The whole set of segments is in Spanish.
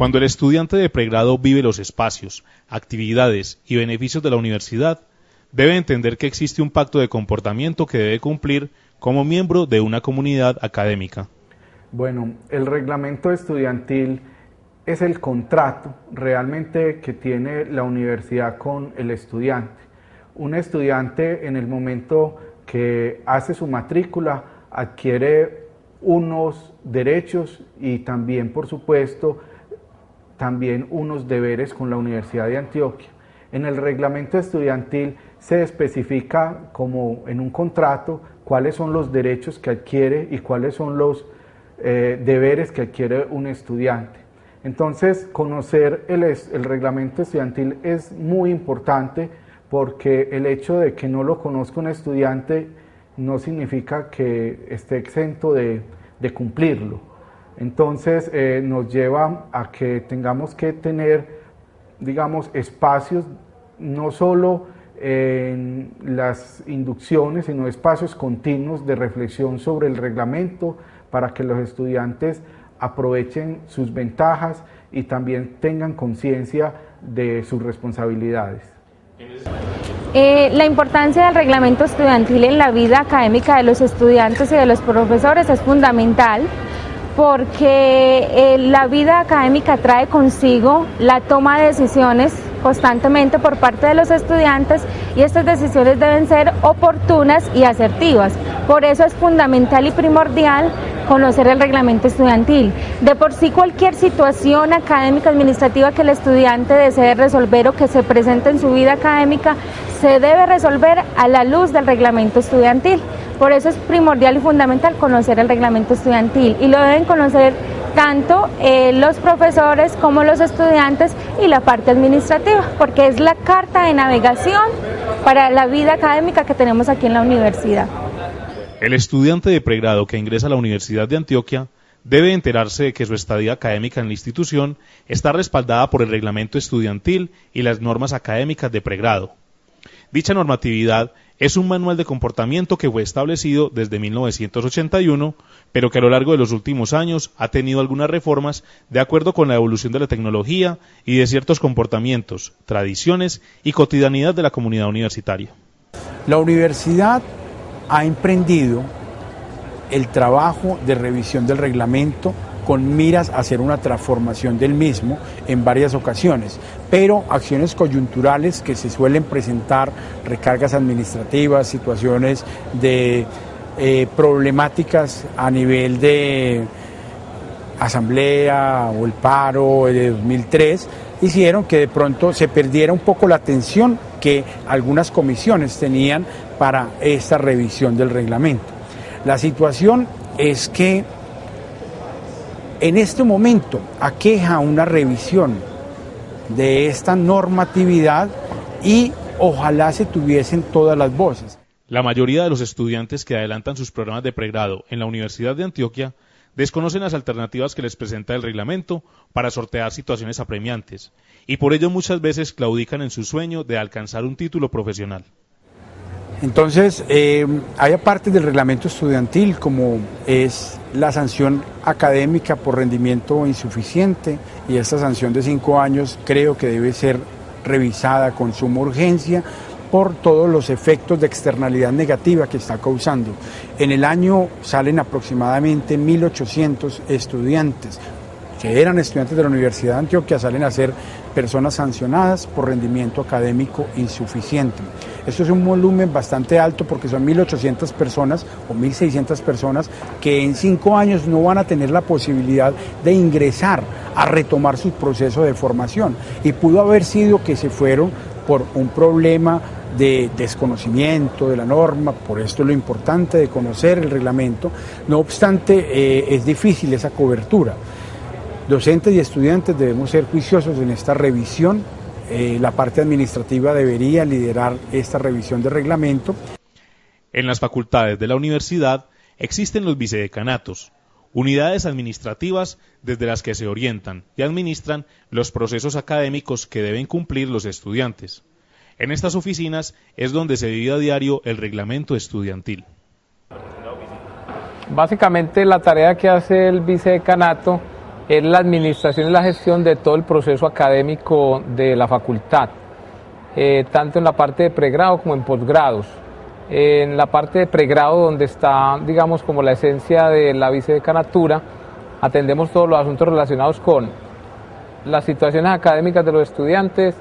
Cuando el estudiante de pregrado vive los espacios, actividades y beneficios de la universidad, debe entender que existe un pacto de comportamiento que debe cumplir como miembro de una comunidad académica. Bueno, el reglamento estudiantil es el contrato realmente que tiene la universidad con el estudiante. Un estudiante en el momento que hace su matrícula adquiere unos derechos y también, por supuesto, también unos deberes con la Universidad de Antioquia. En el reglamento estudiantil se especifica como en un contrato cuáles son los derechos que adquiere y cuáles son los deberes que adquiere un estudiante. Entonces, conocer el reglamento estudiantil es muy importante porque el hecho de que no lo conozca un estudiante no significa que esté exento de cumplirlo. Entonces, nos lleva a que tengamos que tener, digamos, espacios no solo en las inducciones, sino espacios continuos de reflexión sobre el reglamento para que los estudiantes aprovechen sus ventajas y también tengan conciencia de sus responsabilidades. La importancia del reglamento estudiantil en la vida académica de los estudiantes y de los profesores es fundamental porque la vida académica trae consigo la toma de decisiones constantemente por parte de los estudiantes y estas decisiones deben ser oportunas y asertivas. Por eso es fundamental y primordial conocer el reglamento estudiantil. De por sí cualquier situación académica administrativa que el estudiante desee resolver o que se presente en su vida académica se debe resolver a la luz del reglamento estudiantil. Por eso es primordial y fundamental conocer el reglamento estudiantil y lo deben conocer tanto los profesores como los estudiantes y la parte administrativa, porque es la carta de navegación para la vida académica que tenemos aquí en la universidad. El estudiante de pregrado que ingresa a la Universidad de Antioquia debe enterarse de que su estadía académica en la institución está respaldada por el reglamento estudiantil y las normas académicas de pregrado. Dicha normatividad es un manual de comportamiento que fue establecido desde 1981, pero que a lo largo de los últimos años ha tenido algunas reformas de acuerdo con la evolución de la tecnología y de ciertos comportamientos, tradiciones y cotidianidad de la comunidad universitaria. La universidad ha emprendido el trabajo de revisión del reglamento con miras a hacer una transformación del mismo en varias ocasiones, pero acciones coyunturales que se suelen presentar, recargas administrativas, situaciones de problemáticas a nivel de asamblea o el paro de 2003, hicieron que de pronto se perdiera un poco la atención que algunas comisiones tenían para esta revisión del reglamento. La situación es que en este momento aqueja una revisión de esta normatividad y ojalá se tuviesen todas las voces. La mayoría de los estudiantes que adelantan sus programas de pregrado en la Universidad de Antioquia desconocen las alternativas que les presenta el reglamento para sortear situaciones apremiantes y por ello muchas veces claudican en su sueño de alcanzar un título profesional. Entonces, hay aparte del reglamento estudiantil, como es la sanción académica por rendimiento insuficiente, y esta sanción de 5 años creo que debe ser revisada con suma urgencia por todos los efectos de externalidad negativa que está causando. En el año salen aproximadamente 1.800 estudiantes, que eran estudiantes de la Universidad de Antioquia, salen a ser personas sancionadas por rendimiento académico insuficiente. Esto es un volumen bastante alto porque son 1.800 personas o 1.600 personas que en 5 años no van a tener la posibilidad de ingresar a retomar su proceso de formación. Y pudo haber sido que se fueron por un problema de desconocimiento de la norma, por esto es lo importante de conocer el reglamento. No obstante, es difícil esa cobertura. Docentes y estudiantes debemos ser juiciosos en esta revisión. La parte administrativa debería liderar esta revisión de reglamento. En las facultades de la universidad existen los vicedecanatos, unidades administrativas desde las que se orientan y administran los procesos académicos que deben cumplir los estudiantes. En estas oficinas es donde se vive a diario el reglamento estudiantil. Básicamente la tarea que hace el vicedecanato es la administración y la gestión de todo el proceso académico de la facultad, tanto en la parte de pregrado como en posgrados. En la parte de pregrado, donde está, digamos, como la esencia de la vicedecanatura, atendemos todos los asuntos relacionados con las situaciones académicas de los estudiantes,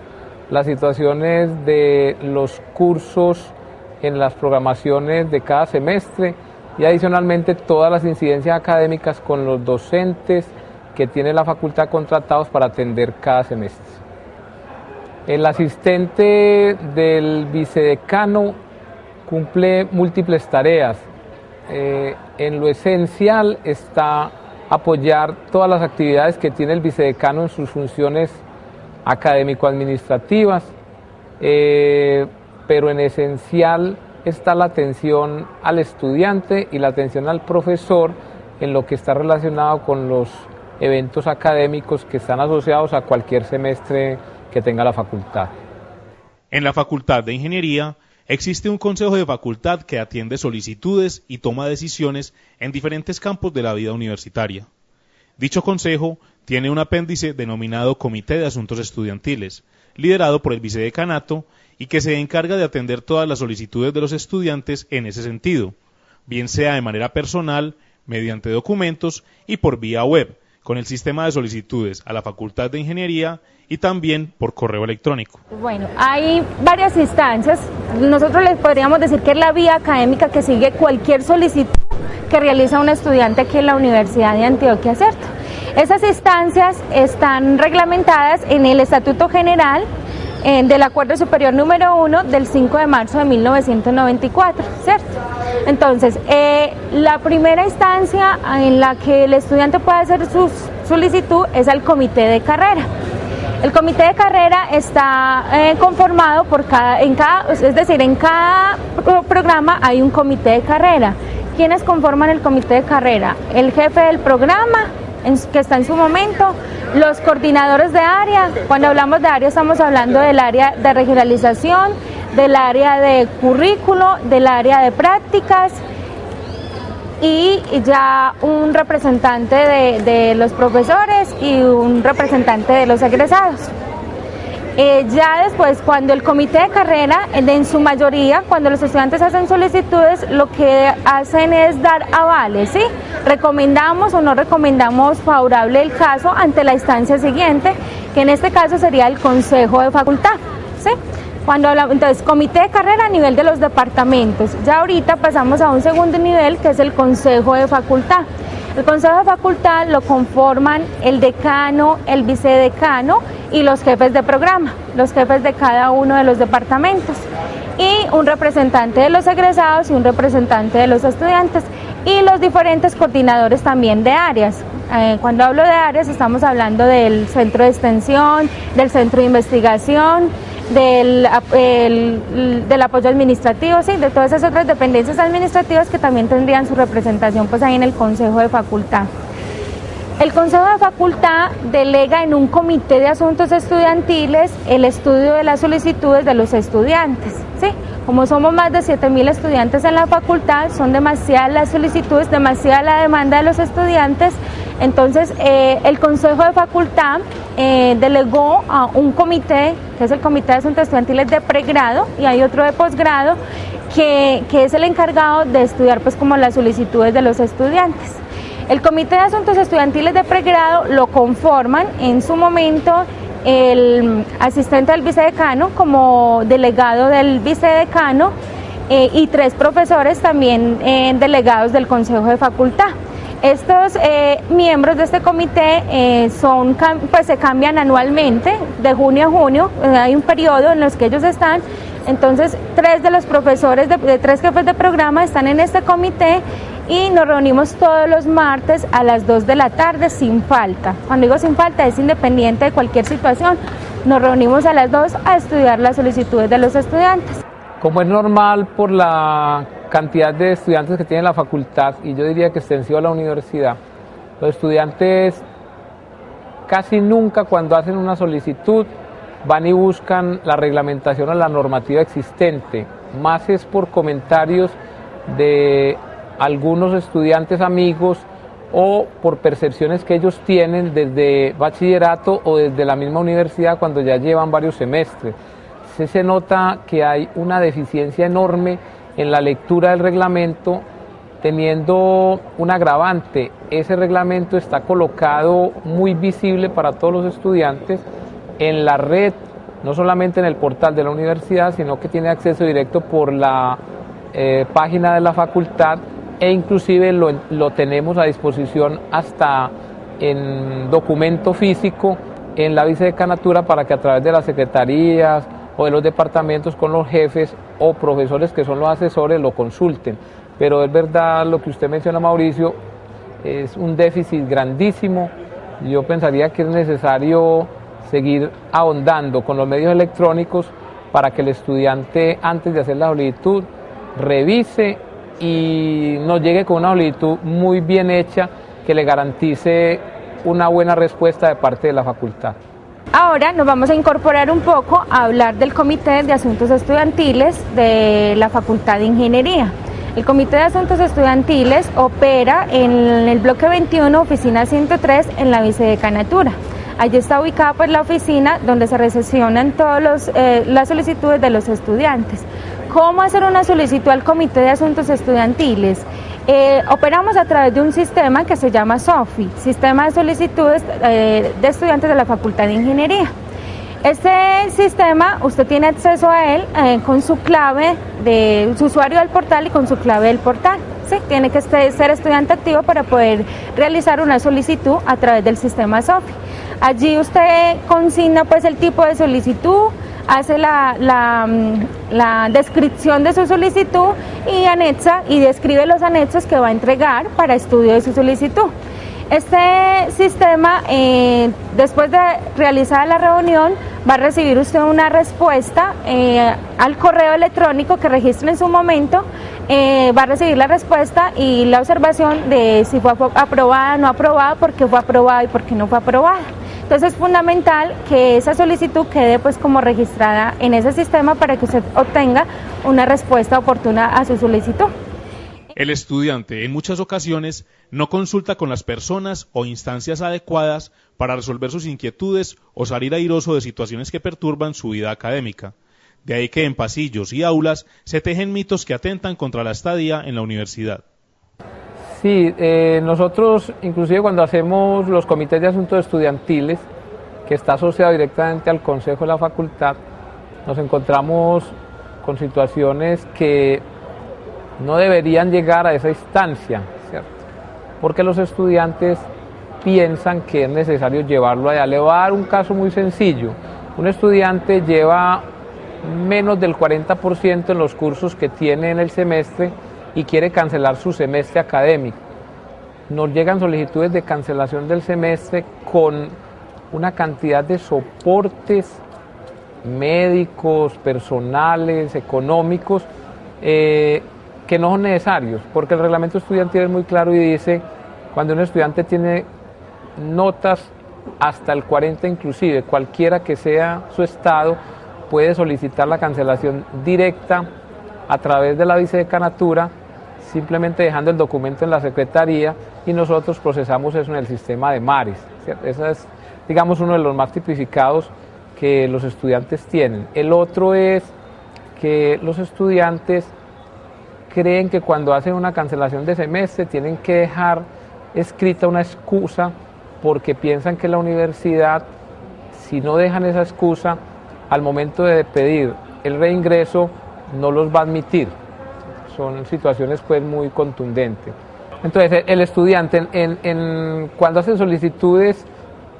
las situaciones de los cursos en las programaciones de cada semestre y adicionalmente todas las incidencias académicas con los docentes que tiene la facultad contratados para atender cada semestre. El asistente del vicedecano cumple múltiples tareas. En lo esencial está apoyar todas las actividades que tiene el vicedecano en sus funciones académico-administrativas, pero en esencial está la atención al estudiante y la atención al profesor en lo que está relacionado con los eventos académicos que están asociados a cualquier semestre que tenga la facultad. En la Facultad de Ingeniería existe un consejo de facultad que atiende solicitudes y toma decisiones en diferentes campos de la vida universitaria. Dicho consejo tiene un apéndice denominado Comité de Asuntos Estudiantiles, liderado por el vicedecanato y que se encarga de atender todas las solicitudes de los estudiantes en ese sentido, bien sea de manera personal, mediante documentos y por vía web, con el sistema de solicitudes a la Facultad de Ingeniería y también por correo electrónico. Bueno, hay varias instancias. Nosotros les podríamos decir que es la vía académica que sigue cualquier solicitud que realiza un estudiante aquí en la Universidad de Antioquia, ¿cierto? Esas instancias están reglamentadas en el Estatuto General del Acuerdo Superior número 1 del 5 de marzo de 1994, ¿cierto? Entonces, la primera instancia en la que el estudiante puede hacer su solicitud es al comité de carrera. El comité de carrera está conformado por en cada programa hay un comité de carrera. ¿Quiénes conforman el comité de carrera? El jefe del programa, que está en su momento, los coordinadores de área. Cuando hablamos de área estamos hablando del área de regionalización, del área de currículo, del área de prácticas y ya un representante de los profesores y un representante de los egresados. Ya después, cuando el comité de carrera, en su mayoría, cuando los estudiantes hacen solicitudes, lo que hacen es dar avales, ¿sí? Recomendamos o no recomendamos favorable el caso ante la instancia siguiente, que en este caso sería el consejo de facultad, ¿sí? Cuando hablamos, entonces, comité de carrera a nivel de los departamentos. Ya ahorita pasamos a un segundo nivel, que es el consejo de facultad. El consejo de facultad lo conforman el decano, el vicedecano y los jefes de programa, los jefes de cada uno de los departamentos, y un representante de los egresados y un representante de los estudiantes, y los diferentes coordinadores también de áreas. Cuando hablo de áreas estamos hablando del centro de extensión, del centro de investigación, del apoyo administrativo, sí, de todas esas otras dependencias administrativas que también tendrían su representación pues ahí en el consejo de facultad. El consejo de facultad delega en un comité de asuntos estudiantiles el estudio de las solicitudes de los estudiantes, ¿sí? Como somos más de 7.000 estudiantes en la facultad, son demasiadas las solicitudes, demasiada la demanda de los estudiantes. Entonces, el Consejo de Facultad delegó a un comité, que es el Comité de Asuntos Estudiantiles de pregrado, y hay otro de posgrado, que es el encargado de estudiar pues como las solicitudes de los estudiantes. El Comité de Asuntos Estudiantiles de pregrado lo conforman en su momento el asistente del vicedecano como delegado del vicedecano y 3 profesores también delegados del Consejo de Facultad. Estos miembros de este comité se cambian anualmente, de junio a junio, hay un periodo en los que ellos están. Entonces 3 de los profesores, de 3 jefes de programa están en este comité y nos reunimos todos los martes a las 2 de la tarde sin falta. Cuando digo sin falta es independiente de cualquier situación. Nos reunimos a las 2 a estudiar las solicitudes de los estudiantes. Como es normal por la cantidad de estudiantes que tiene la facultad, y yo diría que extensivo a la universidad, los estudiantes casi nunca cuando hacen una solicitud van y buscan la reglamentación o la normativa existente, más es por comentarios de algunos estudiantes amigos o por percepciones que ellos tienen desde bachillerato o desde la misma universidad cuando ya llevan varios semestres. Se nota que hay una deficiencia enorme en la lectura del reglamento, teniendo un agravante. Ese reglamento está colocado muy visible para todos los estudiantes en la red, no solamente en el portal de la universidad, sino que tiene acceso directo por la página de la facultad, e inclusive lo tenemos a disposición hasta en documento físico en la vicedecanatura, para que a través de las secretarías o de los departamentos con los jefes o profesores que son los asesores lo consulten. Pero es verdad lo que usted menciona, Mauricio, es un déficit grandísimo. Yo pensaría que es necesario seguir ahondando con los medios electrónicos para que el estudiante, antes de hacer la solicitud, revise y nos llegue con una solicitud muy bien hecha que le garantice una buena respuesta de parte de la facultad. Ahora nos vamos a incorporar un poco a hablar del Comité de Asuntos Estudiantiles de la Facultad de Ingeniería. El Comité de Asuntos Estudiantiles opera en el bloque 21, oficina 103, en la vicedecanatura. Allí está ubicada pues la oficina donde se recepcionan todas las solicitudes de los estudiantes. ¿Cómo hacer una solicitud al Comité de Asuntos Estudiantiles? Operamos a través de un sistema que se llama SOFI, Sistema de Solicitudes de Estudiantes de la Facultad de Ingeniería. Este sistema, usted tiene acceso a él con su clave de su usuario del portal y con su clave del portal. ¿Sí? Tiene que ser estudiante activo para poder realizar una solicitud a través del sistema SOFI. Allí usted consigna pues el tipo de solicitud, hace la descripción de su solicitud y anexa y describe los anexos que va a entregar para estudio de su solicitud. Este sistema, después de realizada la reunión, va a recibir usted una respuesta al correo electrónico que registre en su momento. Va a recibir la respuesta y la observación de si fue aprobada, no aprobada, por qué fue aprobada y por qué no fue aprobada. Entonces es fundamental que esa solicitud quede pues como registrada en ese sistema para que usted obtenga una respuesta oportuna a su solicitud. El estudiante en muchas ocasiones no consulta con las personas o instancias adecuadas para resolver sus inquietudes o salir airoso de situaciones que perturban su vida académica. De ahí que en pasillos y aulas se tejen mitos que atentan contra la estadía en la universidad. Sí, nosotros inclusive cuando hacemos los comités de asuntos estudiantiles, que está asociado directamente al consejo de la facultad, nos encontramos con situaciones que no deberían llegar a esa instancia, ¿cierto? Porque los estudiantes piensan que es necesario llevarlo allá. Le voy a dar un caso muy sencillo. Un estudiante lleva menos del 40% en los cursos que tiene en el semestre y quiere cancelar su semestre académico. Nos llegan solicitudes de cancelación del semestre con una cantidad de soportes médicos, personales, económicos, que no son necesarios, porque el reglamento estudiantil es muy claro y dice, cuando un estudiante tiene notas hasta el 40 inclusive, cualquiera que sea su estado, puede solicitar la cancelación directa a través de la vicedecanatura, simplemente dejando el documento en la secretaría y nosotros procesamos eso en el sistema de Mares, ¿cierto? Ese es, digamos, uno de los más tipificados que los estudiantes tienen. El otro es que los estudiantes creen que cuando hacen una cancelación de semestre tienen que dejar escrita una excusa porque piensan que la universidad, si no dejan esa excusa, al momento de pedir el reingreso no los va a admitir. Son situaciones pues muy contundentes. Entonces el estudiante cuando hace solicitudes,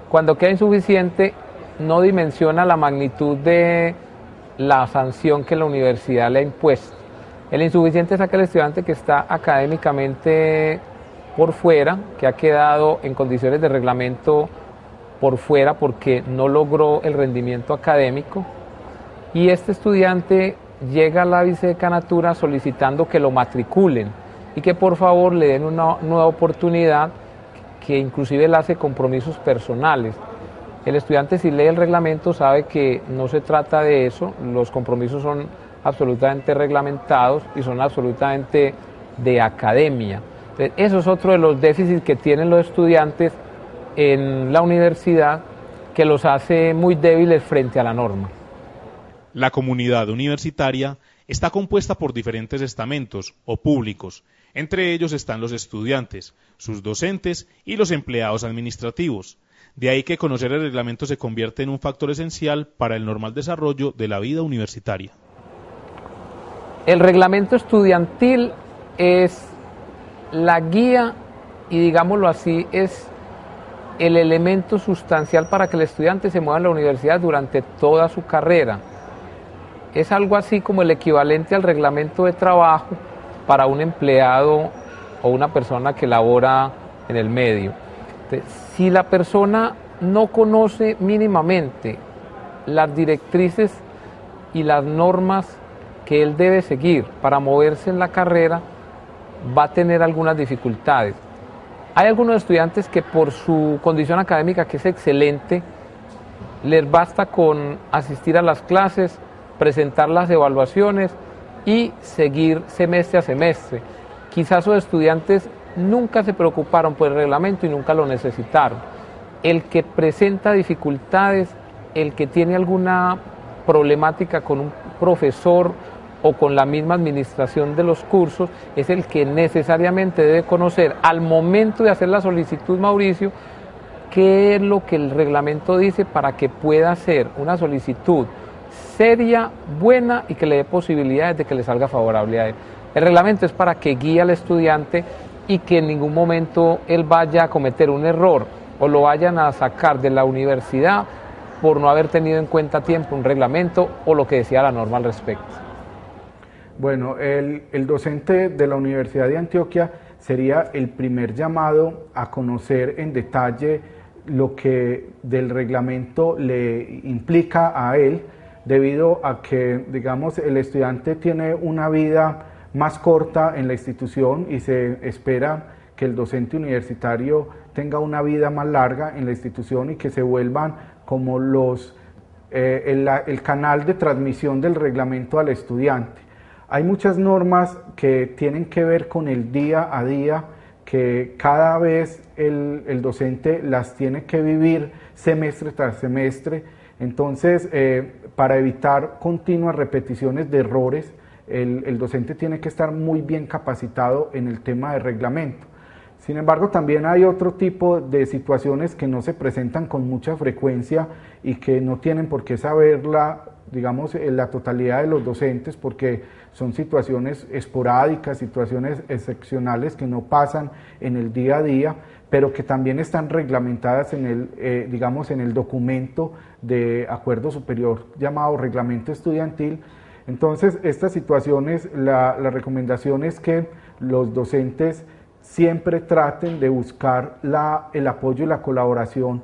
cuando queda insuficiente, no dimensiona la magnitud de la sanción que la universidad le ha impuesto. El insuficiente es aquel estudiante que está académicamente por fuera, que ha quedado en condiciones de reglamento por fuera porque no logró el rendimiento académico, y este estudiante llega a la vicedecanatura solicitando que lo matriculen y que por favor le den una nueva oportunidad, que inclusive le hace compromisos personales. El estudiante, si lee el reglamento, sabe que no se trata de eso, los compromisos son absolutamente reglamentados y son absolutamente de academia. Entonces, eso es otro de los déficits que tienen los estudiantes en la universidad, que los hace muy débiles frente a la norma. La comunidad universitaria está compuesta por diferentes estamentos o públicos. Entre ellos están los estudiantes, sus docentes y los empleados administrativos. De ahí que conocer el reglamento se convierte en un factor esencial para el normal desarrollo de la vida universitaria. El reglamento estudiantil es la guía y, digámoslo así, es el elemento sustancial para que el estudiante se mueva en la universidad durante toda su carrera. Es algo así como el equivalente al reglamento de trabajo para un empleado o una persona que labora en el medio. Entonces, si la persona no conoce mínimamente las directrices y las normas que él debe seguir para moverse en la carrera, va a tener algunas dificultades. Hay algunos estudiantes que por su condición académica, que es excelente, les basta con asistir a las clases, presentar las evaluaciones y seguir semestre a semestre. Quizás esos estudiantes nunca se preocuparon por el reglamento y nunca lo necesitaron. El que presenta dificultades, el que tiene alguna problemática con un profesor o con la misma administración de los cursos, es el que necesariamente debe conocer al momento de hacer la solicitud, Mauricio, qué es lo que el reglamento dice para que pueda hacer una solicitud seria, buena y que le dé posibilidades de que le salga favorable a él. El reglamento es para que guíe al estudiante y que en ningún momento él vaya a cometer un error o lo vayan a sacar de la universidad por no haber tenido en cuenta a tiempo un reglamento o lo que decía la norma al respecto. Bueno, el docente de la Universidad de Antioquia sería el primer llamado a conocer en detalle lo que del reglamento le implica a él, debido a que, digamos, el estudiante tiene una vida más corta en la institución y se espera que el docente universitario tenga una vida más larga en la institución y que se vuelvan como el canal de transmisión del reglamento al estudiante. Hay muchas normas que tienen que ver con el día a día, que cada vez el docente las tiene que vivir semestre tras semestre. Entonces, para evitar continuas repeticiones de errores, el docente tiene que estar muy bien capacitado en el tema de reglamento. Sin embargo, también hay otro tipo de situaciones que no se presentan con mucha frecuencia y que no tienen por qué saberla, digamos, la totalidad de los docentes, porque son situaciones esporádicas, situaciones excepcionales que no pasan en el día a día, pero que también están reglamentadas en el, digamos, en el documento de acuerdo superior llamado reglamento estudiantil. Entonces, estas situaciones, la recomendación es que los docentes siempre traten de buscar el apoyo y la colaboración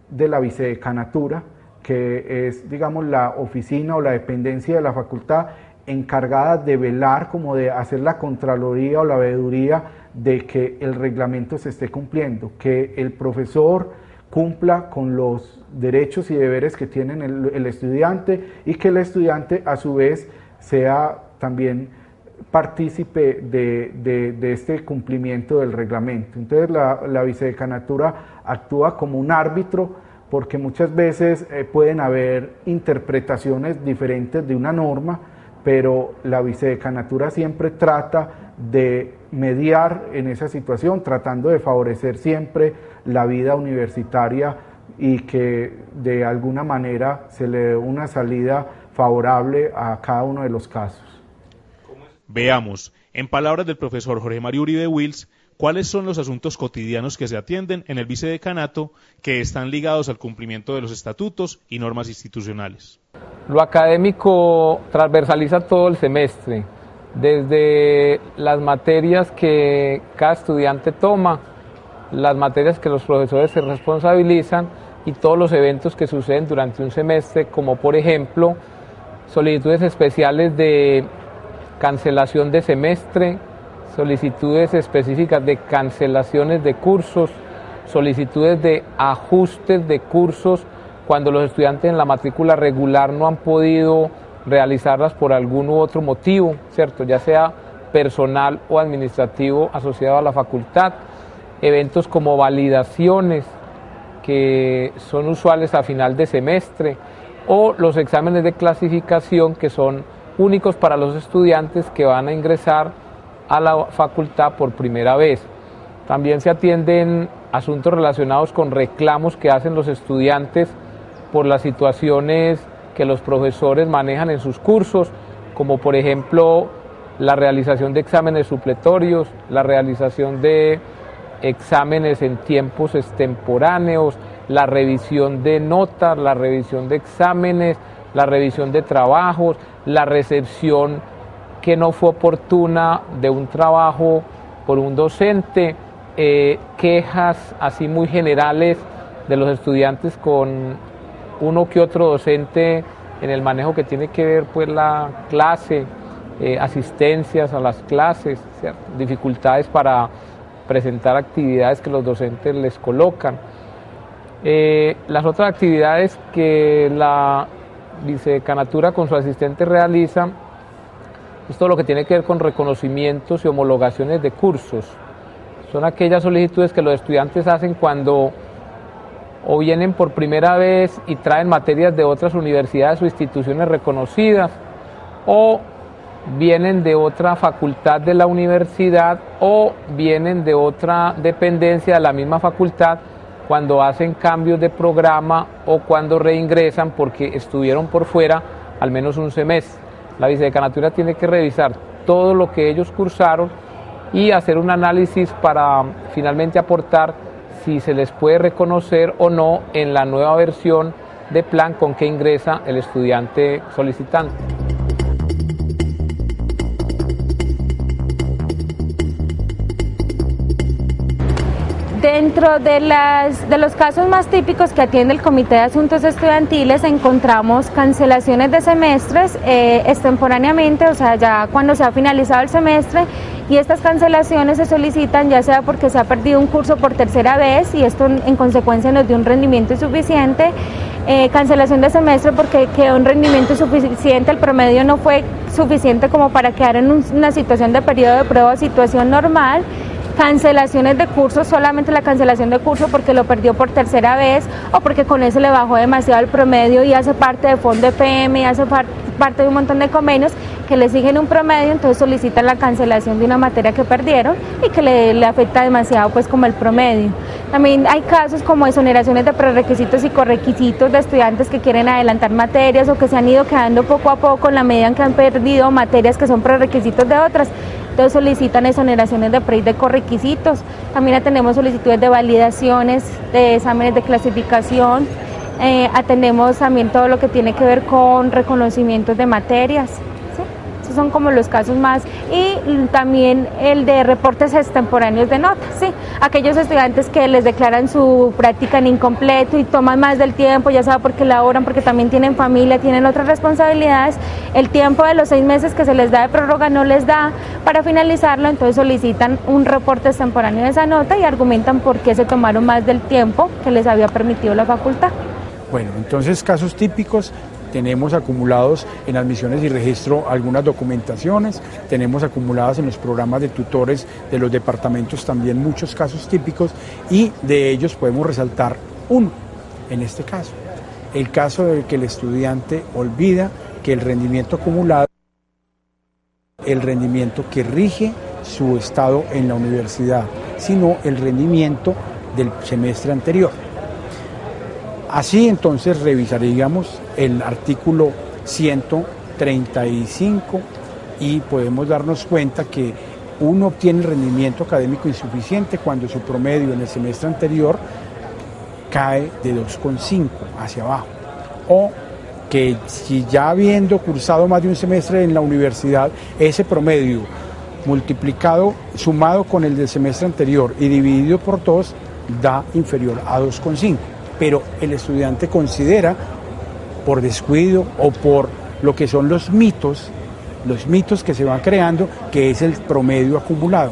de la vicedecanatura, que es, digamos, la oficina o la dependencia de la facultad encargada de velar, como de hacer la contraloría o la veeduría de que el reglamento se esté cumpliendo, que el profesor cumpla con los derechos y deberes que tiene el estudiante y que el estudiante a su vez sea también partícipe de este cumplimiento del reglamento. Entonces la vicedecanatura actúa como un árbitro, porque muchas veces pueden haber interpretaciones diferentes de una norma, pero la vicedecanatura siempre trata de mediar en esa situación, tratando de favorecer siempre la vida universitaria y que de alguna manera se le dé una salida favorable a cada uno de los casos. Veamos, en palabras del profesor Jorge Mario Uribe Wills, cuáles son los asuntos cotidianos que se atienden en el vicedecanato que están ligados al cumplimiento de los estatutos y normas institucionales. Lo académico transversaliza todo el semestre, desde las materias que cada estudiante toma, las materias que los profesores se responsabilizan y todos los eventos que suceden durante un semestre, como por ejemplo solicitudes especiales de cancelación de semestre, solicitudes específicas de cancelaciones de cursos, solicitudes de ajustes de cursos cuando los estudiantes en la matrícula regular no han podido realizarlas por algún u otro motivo, ¿cierto? Ya sea personal o administrativo asociado a la facultad, eventos como validaciones que son usuales a final de semestre o los exámenes de clasificación que son únicos para los estudiantes que van a ingresar a la facultad por primera vez. También se atienden asuntos relacionados con reclamos que hacen los estudiantes por las situaciones que los profesores manejan en sus cursos, como por ejemplo la realización de exámenes supletorios, la realización de exámenes en tiempos extemporáneos, la revisión de notas, la revisión de exámenes, la revisión de trabajos, la recepción que no fue oportuna de un trabajo por un docente, quejas así muy generales de los estudiantes con uno que otro docente en el manejo que tiene que ver pues la clase, asistencias a las clases, ¿cierto? Dificultades para presentar actividades que los docentes les colocan. Las otras actividades que la vicedecanatura con su asistente realiza es todo lo que tiene que ver con reconocimientos y homologaciones de cursos. Son aquellas solicitudes que los estudiantes hacen cuando o vienen por primera vez y traen materias de otras universidades o instituciones reconocidas, o vienen de otra facultad de la universidad, o vienen de otra dependencia de la misma facultad cuando hacen cambios de programa o cuando reingresan porque estuvieron por fuera al menos un semestre. La vicedecanatura tiene que revisar todo lo que ellos cursaron y hacer un análisis para finalmente aportar si se les puede reconocer o no en la nueva versión de plan con que ingresa el estudiante solicitante. Dentro de los casos más típicos que atiende el Comité de Asuntos Estudiantiles encontramos cancelaciones de semestres extemporáneamente, o sea, ya cuando se ha finalizado el semestre, y estas cancelaciones se solicitan ya sea porque se ha perdido un curso por tercera vez y esto en consecuencia nos dio un rendimiento insuficiente, cancelación de semestre porque quedó un rendimiento insuficiente, el promedio no fue suficiente como para quedar en una situación de periodo de prueba o situación normal. Cancelaciones de cursos, solamente la cancelación de curso porque lo perdió por tercera vez o porque con eso le bajó demasiado el promedio y hace parte de fondo EPM y hace parte de un montón de convenios que le siguen un promedio, entonces solicitan la cancelación de una materia que perdieron y que le afecta demasiado pues como el promedio. También hay casos como exoneraciones de prerequisitos y correquisitos de estudiantes que quieren adelantar materias o que se han ido quedando poco a poco en la medida en que han perdido materias que son prerequisitos de otras. Entonces solicitan exoneraciones de pre y de correquisitos. También atendemos solicitudes de validaciones, de exámenes de clasificación. Atendemos también todo lo que tiene que ver con reconocimientos de materias. ¿Sí? Esos son como los casos más. Y también el de reportes extemporáneos de notas. ¿Sí? Aquellos estudiantes que les declaran su práctica en incompleto y toman más del tiempo, ya sea porque laboran, porque también tienen familia, tienen otras responsabilidades, el tiempo de los 6 meses que se les da de prórroga no les da para finalizarlo, entonces solicitan un reporte extemporáneo de esa nota y argumentan por qué se tomaron más del tiempo que les había permitido la facultad. Bueno, entonces casos típicos. Tenemos acumulados en admisiones y registro algunas documentaciones, tenemos acumuladas en los programas de tutores de los departamentos también muchos casos típicos y de ellos podemos resaltar uno, en este caso, el caso de que el estudiante olvida que el rendimiento acumulado es el rendimiento que rige su estado en la universidad, sino el rendimiento del semestre anterior. Así entonces revisaríamos el artículo 135 y podemos darnos cuenta que uno obtiene el rendimiento académico insuficiente cuando su promedio en el semestre anterior cae de 2,5 hacia abajo. O que si ya habiendo cursado más de un semestre en la universidad, ese promedio multiplicado, sumado con el del semestre anterior y dividido por 2, da inferior a 2,5. Pero el estudiante considera, por descuido o por lo que son los mitos que se van creando, que es el promedio acumulado.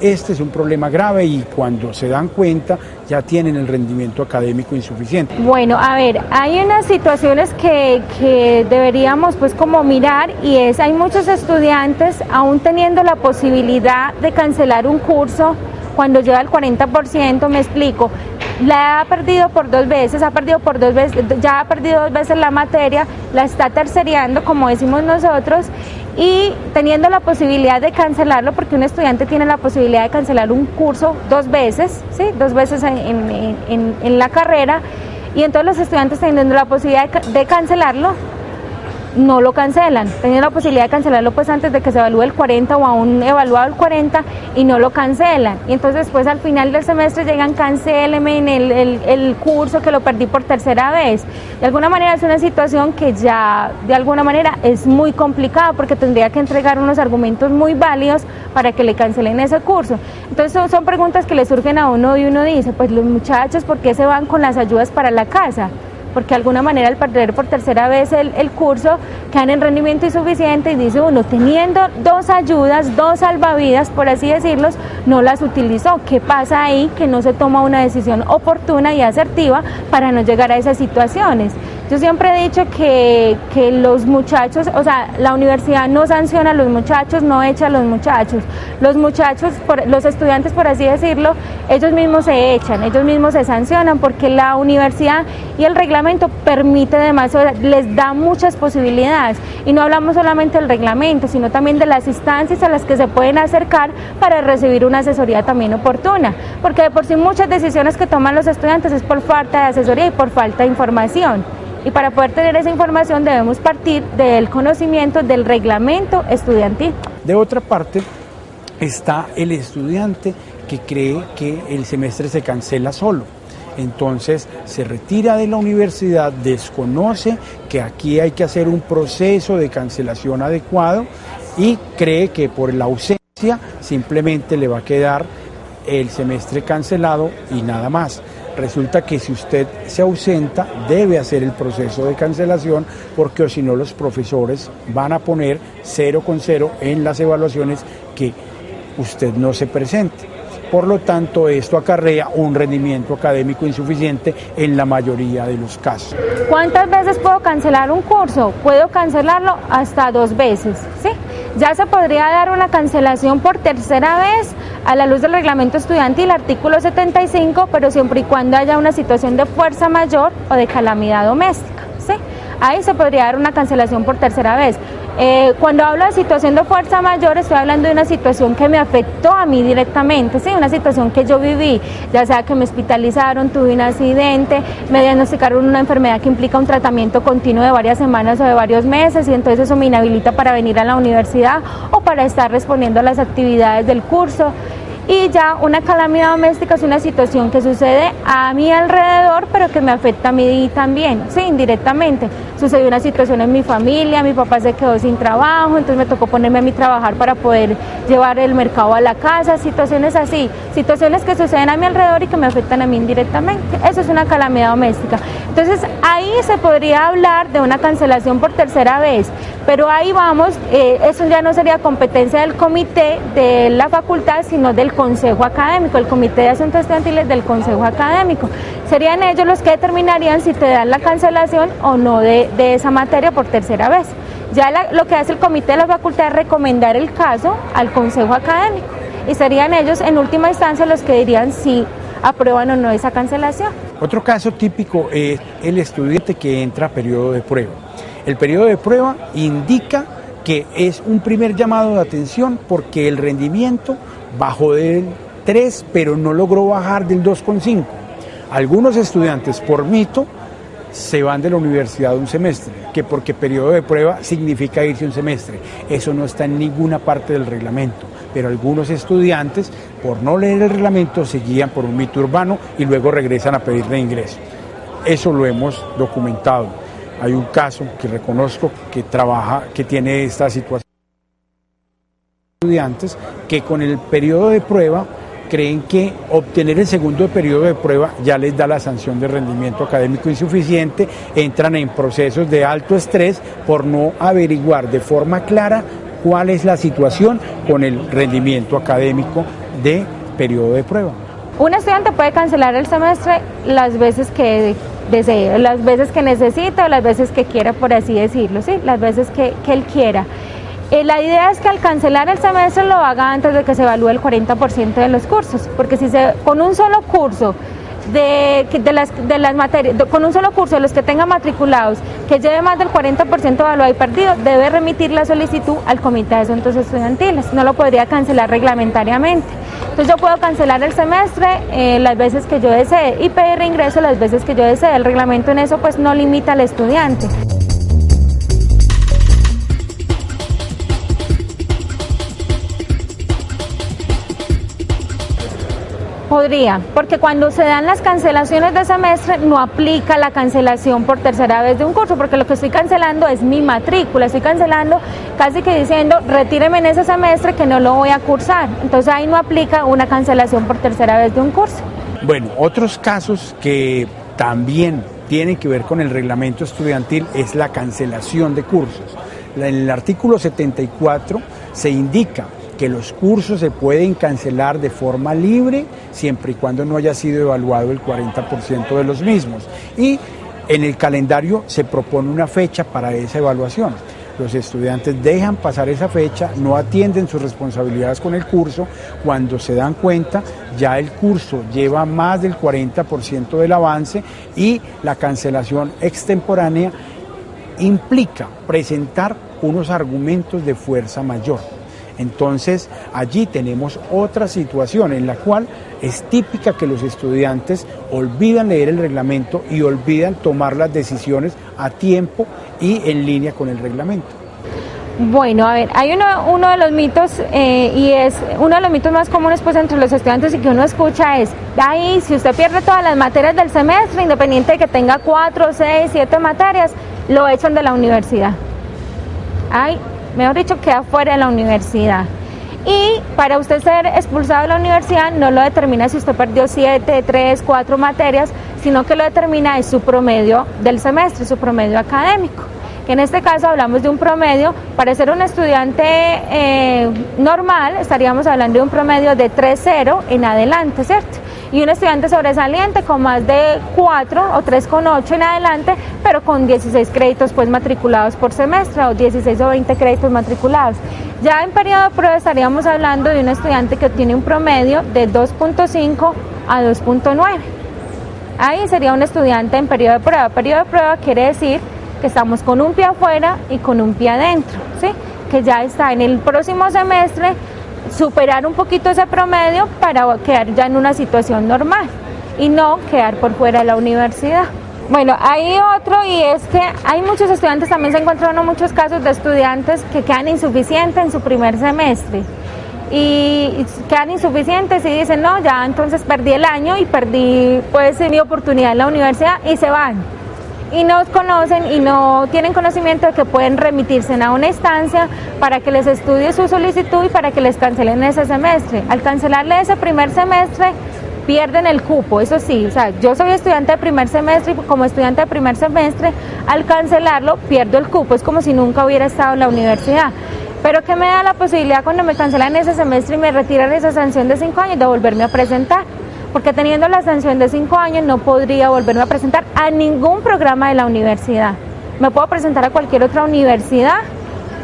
este es un problema grave y cuando se dan cuenta ya tienen el rendimiento académico insuficiente. Bueno, a ver, hay unas situaciones que deberíamos pues como mirar, y es, hay muchos estudiantes aún teniendo la posibilidad de cancelar un curso cuando lleva el 40%, me explico. La ha perdido por dos veces, ya ha perdido 2 veces la materia, la está terciariando, como decimos nosotros, y teniendo la posibilidad de cancelarlo, porque un estudiante tiene la posibilidad de cancelar un curso 2 veces, ¿sí? 2 veces en la carrera, y entonces los estudiantes teniendo la posibilidad de cancelarlo, no lo cancelan, teniendo la posibilidad de cancelarlo pues antes de que se evalúe el 40 o aún evaluado el 40, y no lo cancelan, y entonces pues al final del semestre llegan, cancéleme en el curso que lo perdí por tercera vez. De alguna manera es una situación que ya de alguna manera es muy complicada, porque tendría que entregar unos argumentos muy válidos para que le cancelen ese curso. Entonces son preguntas que le surgen a uno, y uno dice, pues los muchachos, ¿por qué se van con las ayudas para la casa? Porque de alguna manera al perder por tercera vez el curso quedan en rendimiento insuficiente, y dice uno, teniendo 2 ayudas, 2 salvavidas, por así decirlos, no las utilizó. ¿Qué pasa ahí? Que no se toma una decisión oportuna y asertiva para no llegar a esas situaciones. Yo siempre he dicho que los muchachos, o sea, la universidad no sanciona a los muchachos, no echa a los muchachos. Los muchachos, los estudiantes, por así decirlo, ellos mismos se echan, ellos mismos se sancionan, porque la universidad y el reglamento permite demasiado, les da muchas posibilidades. Y no hablamos solamente del reglamento, sino también de las instancias a las que se pueden acercar para recibir una asesoría también oportuna. Porque de por sí muchas decisiones que toman los estudiantes es por falta de asesoría y por falta de información. Y para poder tener esa información debemos partir del conocimiento del reglamento estudiantil. De otra parte está el estudiante que cree que el semestre se cancela solo. Entonces se retira de la universidad, desconoce que aquí hay que hacer un proceso de cancelación adecuado y cree que por la ausencia simplemente le va a quedar el semestre cancelado y nada más. Resulta que si usted se ausenta debe hacer el proceso de cancelación, porque o si no los profesores van a poner 0,0 en las evaluaciones que usted no se presente. Por lo tanto, esto acarrea un rendimiento académico insuficiente en la mayoría de los casos. ¿Cuántas veces puedo cancelar un curso? Puedo cancelarlo hasta 2 veces, ¿sí? Ya se podría dar una cancelación por tercera vez a la luz del reglamento estudiantil, artículo 75, pero siempre y cuando haya una situación de fuerza mayor o de calamidad doméstica, ¿sí? Ahí se podría dar una cancelación por tercera vez. Cuando hablo de situación de fuerza mayor, estoy hablando de una situación que me afectó a mí directamente, ¿sí? Una situación que yo viví, ya sea que me hospitalizaron, tuve un accidente, me diagnosticaron una enfermedad que implica un tratamiento continuo de varias semanas o de varios meses, y entonces eso me inhabilita para venir a la universidad o para estar respondiendo a las actividades del curso. Y ya una calamidad doméstica es una situación que sucede a mi alrededor, pero que me afecta a mí también, sí, indirectamente. Sucedió una situación en mi familia, mi papá se quedó sin trabajo, entonces me tocó ponerme a mí a trabajar para poder llevar el mercado a la casa, situaciones así, situaciones que suceden a mi alrededor y que me afectan a mí indirectamente. Eso es una calamidad doméstica. Entonces ahí se podría hablar de una cancelación por tercera vez, pero ahí vamos, eso ya no sería competencia del comité de la facultad, sino del Consejo Académico, el Comité de Asuntos Estudiantiles del Consejo Académico. Serían ellos los que determinarían si te dan la cancelación o no de esa materia por tercera vez. Ya lo que hace el Comité de la facultad es recomendar el caso al Consejo Académico, y serían ellos en última instancia los que dirían si aprueban o no esa cancelación. Otro caso típico es el estudiante que entra a periodo de prueba. El periodo de prueba indica que es un primer llamado de atención porque el rendimiento bajó del 3, pero no logró bajar del 2,5. Algunos estudiantes, por mito, se van de la universidad un semestre, que porque periodo de prueba significa irse un semestre. Eso no está en ninguna parte del reglamento, pero algunos estudiantes, por no leer el reglamento, se guían por un mito urbano y luego regresan a pedir reingreso. Eso lo hemos documentado. Hay un caso que reconozco que tiene esta situación. Estudiantes que con el periodo de prueba creen que obtener el segundo periodo de prueba ya les da la sanción de rendimiento académico insuficiente, entran en procesos de alto estrés por no averiguar de forma clara cuál es la situación con el rendimiento académico de periodo de prueba. Un estudiante puede cancelar el semestre las veces que desee, las veces que necesita o las veces que quiera, por así decirlo, ¿sí? Las veces que él quiera. La idea es que al cancelar el semestre lo haga antes de que se evalúe el 40% de los cursos, porque si con un solo curso de las materias, con un solo curso de los que tenga matriculados que lleve más del 40% evaluado y perdido, debe remitir la solicitud al Comité de Asuntos Estudiantiles, no lo podría cancelar reglamentariamente. Entonces yo puedo cancelar el semestre las veces que yo desee y pedir reingreso las veces que yo desee. El reglamento en eso pues no limita al estudiante. Podría, porque cuando se dan las cancelaciones de semestre no aplica la cancelación por tercera vez de un curso, porque lo que estoy cancelando es mi matrícula, estoy cancelando casi que diciendo retíreme en ese semestre que no lo voy a cursar, entonces ahí no aplica una cancelación por tercera vez de un curso. Bueno, otros casos que también tienen que ver con el reglamento estudiantil es la cancelación de cursos. En el artículo 74 se indica que los cursos se pueden cancelar de forma libre siempre y cuando no haya sido evaluado el 40% de los mismos. Y en el calendario se propone una fecha para esa evaluación. Los estudiantes dejan pasar esa fecha, no atienden sus responsabilidades con el curso. Cuando se dan cuenta, ya el curso lleva más del 40% del avance y la cancelación extemporánea implica presentar unos argumentos de fuerza mayor. Entonces, allí tenemos otra situación en la cual es típica que los estudiantes olvidan leer el reglamento y olvidan tomar las decisiones a tiempo y en línea con el reglamento. Bueno, a ver, hay uno de los mitos y es uno de los mitos más comunes pues entre los estudiantes y que uno escucha es, ahí si usted pierde todas las materias del semestre, independiente de que tenga 4, 6, 7 materias, lo echan de la universidad. Ay, mejor dicho, queda fuera de la universidad. Y para usted ser expulsado de la universidad no lo determina si usted perdió 7, 3, 4 materias, sino que lo determina es su promedio del semestre, su promedio académico. Que en este caso hablamos de un promedio, para ser un estudiante normal estaríamos hablando de un promedio de 3.0 en adelante, ¿cierto? Y un estudiante sobresaliente con más de 4 o 3,8 en adelante, pero con 16 créditos pues matriculados por semestre o 16 o 20 créditos matriculados. Ya en periodo de prueba estaríamos hablando de un estudiante que tiene un promedio de 2.5 a 2.9. Ahí sería un estudiante en periodo de prueba. Periodo de prueba quiere decir que estamos con un pie afuera y con un pie adentro, ¿sí? Que ya está en el próximo semestre superar un poquito ese promedio para quedar ya en una situación normal y no quedar por fuera de la universidad. Bueno, hay otro y es que hay muchos estudiantes, también se encuentran muchos casos de estudiantes que quedan insuficientes en su primer semestre y quedan insuficientes y dicen no, ya entonces perdí el año y perdí pues mi oportunidad en la universidad y se van. Y no conocen y no tienen conocimiento de que pueden remitirse a una instancia para que les estudie su solicitud y para que les cancelen ese semestre. Al cancelarle ese primer semestre, pierden el cupo, eso sí, o sea, yo soy estudiante de primer semestre y como estudiante de primer semestre, al cancelarlo, pierdo el cupo, es como si nunca hubiera estado en la universidad. Pero ¿qué me da la posibilidad cuando me cancelan ese semestre y me retiran esa sanción de 5 años de volverme a presentar? Porque teniendo la sanción de 5 años no podría volverme a presentar a ningún programa de la universidad. Me puedo presentar a cualquier otra universidad,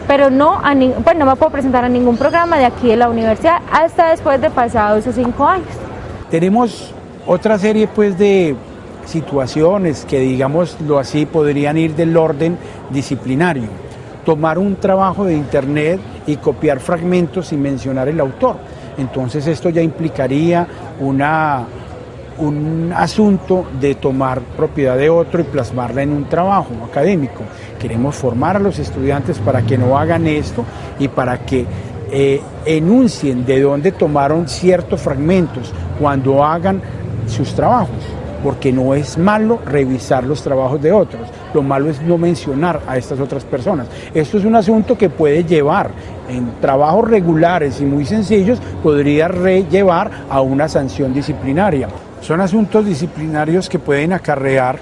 pero no me puedo presentar a ningún programa de aquí de la universidad hasta después de pasados esos 5 años. Tenemos otra serie pues de situaciones que digámoslo así podrían ir del orden disciplinario. Tomar un trabajo de internet y copiar fragmentos sin mencionar el autor. Entonces esto ya implicaría un asunto de tomar propiedad de otro y plasmarla en un trabajo académico. Queremos formar a los estudiantes para que no hagan esto y para que enuncien de dónde tomaron ciertos fragmentos cuando hagan sus trabajos, porque no es malo revisar los trabajos de otros, lo malo es no mencionar a estas otras personas. Esto es un asunto que puede llevar en trabajos regulares y muy sencillos, podría llevar a una sanción disciplinaria. Son asuntos disciplinarios que pueden acarrear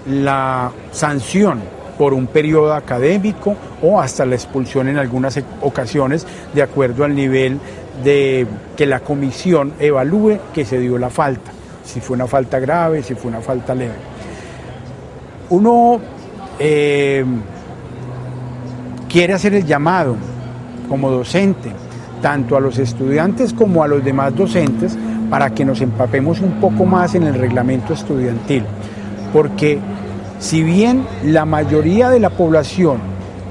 la sanción por un periodo académico o hasta la expulsión en algunas ocasiones, de acuerdo al nivel de que la comisión evalúe que se dio la falta, si fue una falta grave, si fue una falta leve. Uno quiere hacer el llamado como docente, tanto a los estudiantes como a los demás docentes, para que nos empapemos un poco más en el reglamento estudiantil, porque si bien la mayoría de la población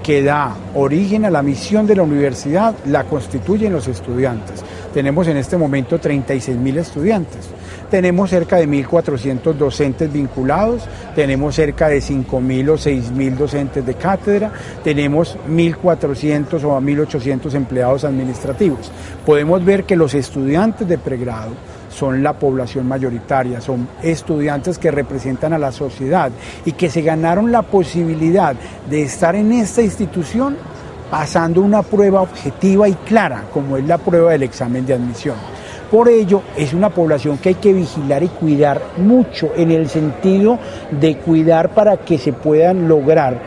que da origen a la misión de la universidad la constituyen los estudiantes, tenemos en este momento 36.000 estudiantes, tenemos cerca de 1.400 docentes vinculados, tenemos cerca de 5.000 o 6.000 docentes de cátedra, tenemos 1.400 o 1.800 empleados administrativos. Podemos ver que los estudiantes de pregrado son la población mayoritaria, son estudiantes que representan a la sociedad y que se ganaron la posibilidad de estar en esta institución pasando una prueba objetiva y clara, como es la prueba del examen de admisión. Por ello, es una población que hay que vigilar y cuidar mucho, en el sentido de cuidar para que se puedan lograr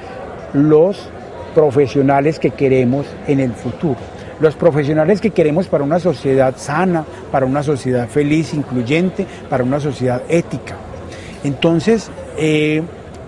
los profesionales que queremos en el futuro. Los profesionales que queremos para una sociedad sana, para una sociedad feliz, incluyente, para una sociedad ética. Entonces,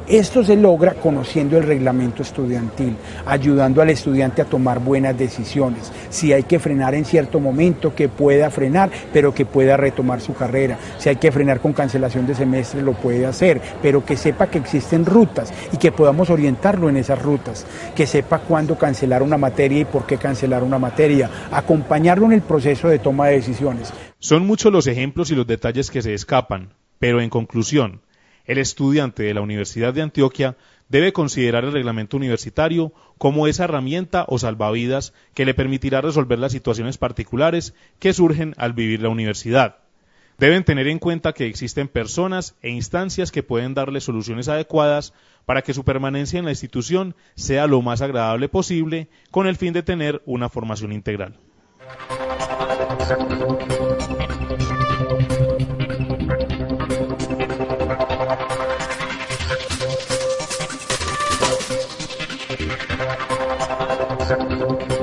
esto se logra conociendo el reglamento estudiantil, ayudando al estudiante a tomar buenas decisiones. Si hay que frenar en cierto momento, que pueda frenar, pero que pueda retomar su carrera. Si hay que frenar con cancelación de semestre, lo puede hacer, pero que sepa que existen rutas y que podamos orientarlo en esas rutas. Que sepa cuándo cancelar una materia y por qué cancelar una materia. Acompañarlo en el proceso de toma de decisiones. Son muchos los ejemplos y los detalles que se escapan, pero en conclusión, el estudiante de la Universidad de Antioquia debe considerar el reglamento universitario como esa herramienta o salvavidas que le permitirá resolver las situaciones particulares que surgen al vivir la universidad. Deben tener en cuenta que existen personas e instancias que pueden darle soluciones adecuadas para que su permanencia en la institución sea lo más agradable posible, con el fin de tener una formación integral. Thank you.